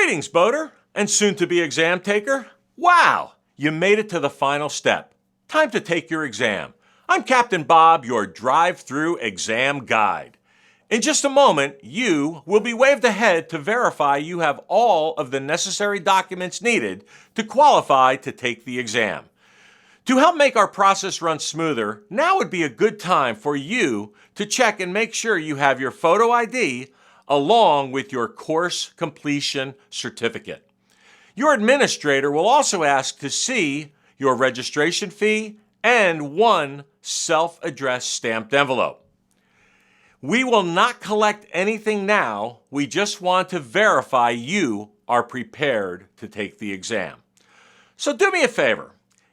Greetings, boater and soon-to-be exam taker. Wow, you made it to the final step. Time to take your exam. I'm Captain Bob, your drive-through exam guide. In just a moment, you will be waved ahead to verify you have all of the necessary documents needed to qualify to take the exam. To help make our process run smoother, now would be a good time for you to check and make sure you have your photo ID along with your course completion certificate. Your administrator will also ask to see your registration fee and one self-addressed stamped envelope. We will not collect anything now. We just want to verify you are prepared to take the exam. So do me a favor.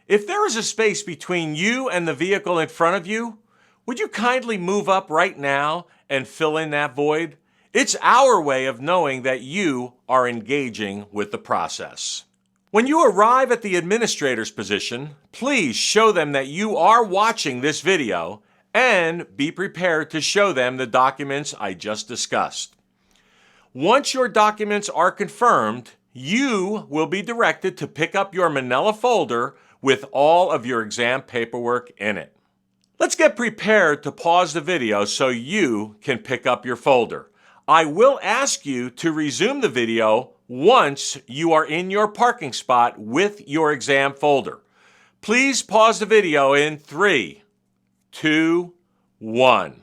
If there is a space between you and the vehicle in front of you, would you kindly move up right now and fill in that void? It's our way of knowing that you are engaging with the process. When you arrive at the administrator's position, please show them that you are watching this video and be prepared to show them the documents I just discussed. Once your documents are confirmed, you will be directed to pick up your manila folder with all of your exam paperwork in it. Let's get prepared to pause the video so you can pick up your folder. I will ask you to resume the video once you are in your parking spot with your exam folder. Please pause the video in 3, 2, 1.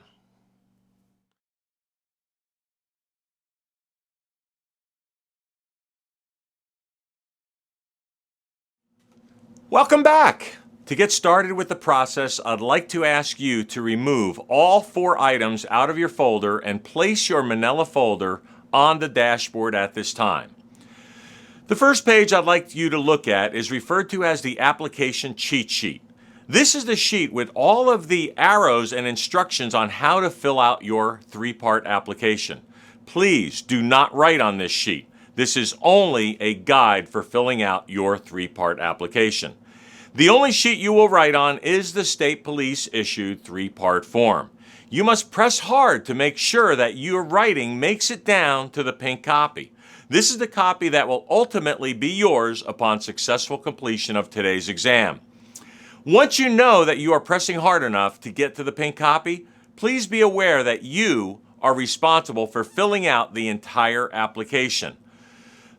Welcome back. To get started with the process, I'd like to ask you to remove all 4 items out of your folder and place your manila folder on the dashboard at this time. The first page I'd like you to look at is referred to as the application cheat sheet. This is the sheet with all of the arrows and instructions on how to fill out your 3-part application. Please do not write on this sheet. This is only a guide for filling out your 3-part application. The only sheet you will write on is the State Police issued 3-part form. You must press hard to make sure that your writing makes it down to the pink copy. This is the copy that will ultimately be yours upon successful completion of today's exam. Once you know that you are pressing hard enough to get to the pink copy, please be aware that you are responsible for filling out the entire application.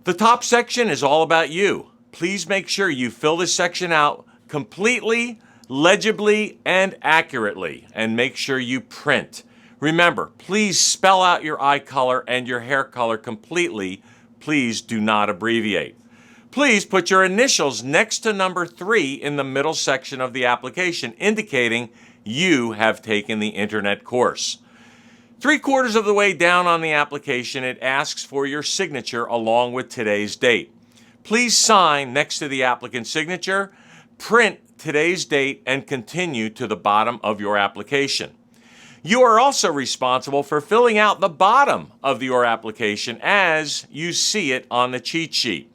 The top section is all about you. Please make sure you fill this section out completely, legibly, and accurately, and make sure you print. Remember, please spell out your eye color and your hair color completely. Please do not abbreviate. Please put your initials next to number 3 in the middle section of the application, indicating you have taken the internet course. 3/4 of the way down on the application, it asks for your signature along with today's date. Please sign next to the applicant's signature, print today's date, and continue to the bottom of your application. You are also responsible for filling out the bottom of your application as you see it on the cheat sheet.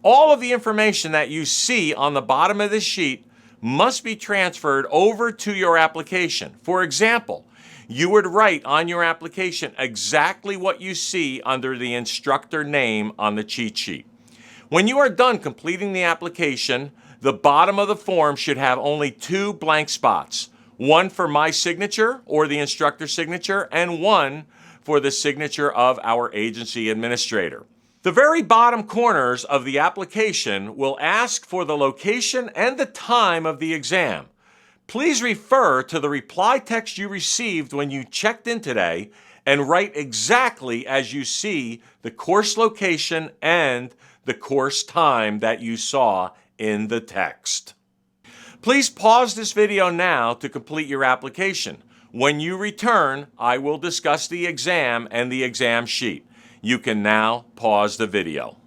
All of the information that you see on the bottom of the sheet must be transferred over to your application. For example, you would write on your application exactly what you see under the instructor name on the cheat sheet. When you are done completing the application, the bottom of the form should have only 2 blank spots. One for my signature or the instructor's signature, and one for the signature of our agency administrator. The very bottom corners of the application will ask for the location and the time of the exam. Please refer to the reply text you received when you checked in today and write exactly as you see the course location and the course time that you saw in the text. Please pause this video now to complete your application. When you return, I will discuss the exam and the exam sheet. You can now pause the video.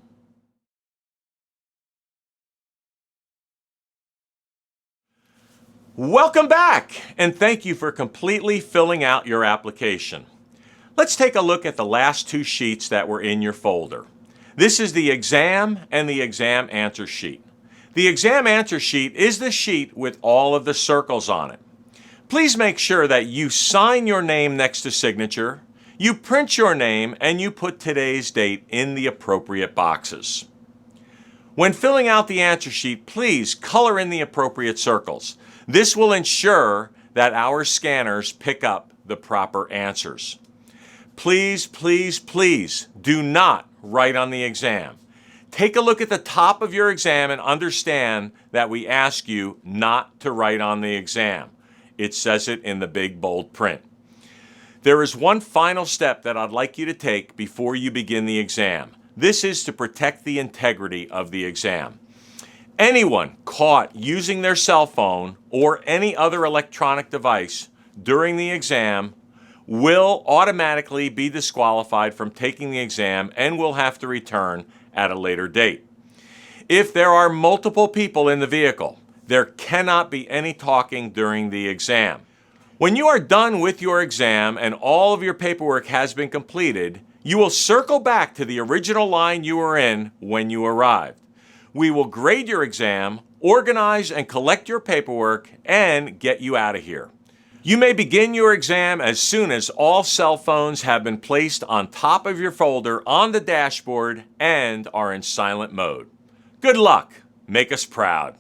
Welcome back, and thank you for completely filling out your application. Let's take a look at the last 2 sheets that were in your folder. This is the exam and the exam answer sheet. The exam answer sheet is the sheet with all of the circles on it. Please make sure that you sign your name next to signature, You print your name and you put today's date in the appropriate boxes. When filling out the answer sheet, please color in the appropriate circles. This will ensure that our scanners pick up the proper answers. Please, please, please do not write on the exam. Take a look at the top of your exam and understand that we ask you not to write on the exam. It says it in the big bold print. There is one final step that I'd like you to take before you begin the exam. This is to protect the integrity of the exam. Anyone caught using their cell phone or any other electronic device during the exam will automatically be disqualified from taking the exam and will have to return at a later date. If there are multiple people in the vehicle, there cannot be any talking during the exam. When you are done with your exam and all of your paperwork has been completed, you will circle back to the original line you were in when you arrived. We will grade your exam, organize and collect your paperwork, and get you out of here. You may begin your exam as soon as all cell phones have been placed on top of your folder on the dashboard and are in silent mode. Good luck. Make us proud.